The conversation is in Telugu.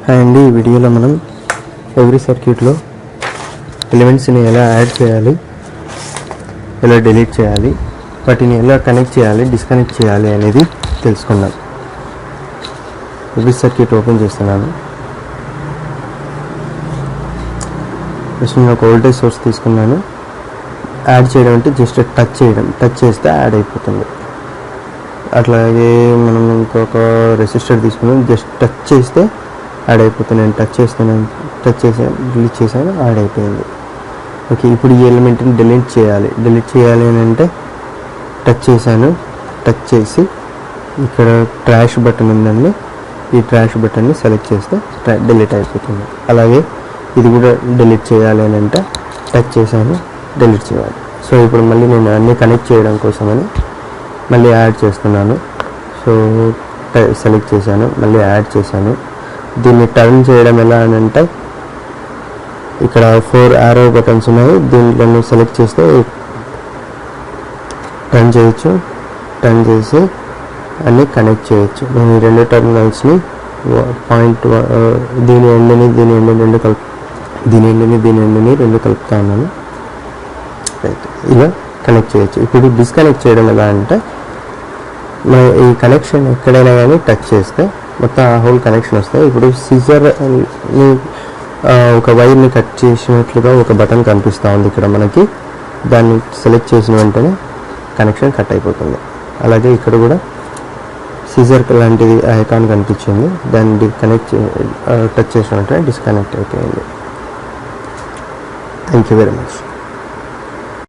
హాయ్ అండి, ఈ వీడియోలో మనం ఎవ్రీ సర్క్యూట్లో ఎలిమెంట్స్ని ఎలా యాడ్ చేయాలి, ఎలా డిలీట్ చేయాలి, వాటిని ఎలా కనెక్ట్ చేయాలి, డిస్కనెక్ట్ చేయాలి అనేది తెలుసుకుందాం. ఎవ్రీ సర్క్యూట్ ఓపెన్ చేస్తున్నాను. ఫస్ట్ నేను ఒక వోల్టేజ్ సోర్స్ తీసుకున్నాను. యాడ్ చేయడం అంటే జస్ట్ టచ్ చేయడం, టచ్ చేస్తే యాడ్ అయిపోతుంది. అట్లాగే మనం ఇంకొక రెసిస్టర్ తీసుకున్నాం, జస్ట్ టచ్ చేస్తే యాడ్ అయిపోతుంది. నేను టచ్ చేసాను, డిలీట్ చేశాను, యాడ్ అయిపోయింది. ఓకే, ఇప్పుడు ఈ ఎలిమెంట్ని డిలీట్ చేయాలి అని అంటే టచ్ చేశాను. టచ్ చేసి ఇక్కడ ట్రాష్ బటన్ ఉందండి, ఈ ట్రాష్ బటన్ని సెలెక్ట్ చేస్తే డిలీట్ అయిపోతుంది. అలాగే ఇది కూడా డిలీట్ చేయాలి అని అంటే టచ్ చేశాను, డిలీట్ చేయాలి. సో ఇప్పుడు మళ్ళీ నేను అన్నీ కనెక్ట్ చేయడం కోసమని మళ్ళీ యాడ్ చేస్తున్నాను. సో సెలెక్ట్ చేశాను, మళ్ళీ యాడ్ చేశాను. దీన్ని టర్న్ చేయడం ఎలా అని అంటే ఇక్కడ 4 యారో బటన్స్ ఉన్నాయి. దీంట్లో సెలెక్ట్ చేస్తే టర్న్ చేయొచ్చు. టర్న్ చేసి అన్నీ కనెక్ట్ చేయొచ్చు. నేను ఈ రెండు టర్మినల్స్ని పాయింట్ దీని ఎండ్ని రెండు కలుపుతా ఉన్నాను. ఇలా కనెక్ట్ చేయొచ్చు. ఇప్పుడు డిస్కనెక్ట్ చేయడం ఎలా అంటే మనం ఈ కనెక్షన్ ఎక్కడైనా కానీ టచ్ చేస్తే మొత్తం ఆ హోల్ కనెక్షన్ వస్తాయి. ఇప్పుడు సీజర్ని ఒక వైర్ని కట్ చేసినట్లుగా ఒక బటన్ కనిపిస్తూ ఉంది ఇక్కడ మనకి. దాన్ని సెలెక్ట్ చేసిన వెంటనే కనెక్షన్ కట్ అయిపోతుంది. అలాగే ఇక్కడ కూడా సీజర్ లాంటిది ఐకాన్ కనిపించింది, దాన్ని టచ్ చేసిన వెంటనే డిస్కనెక్ట్ అయిపోయింది. Thank you very much.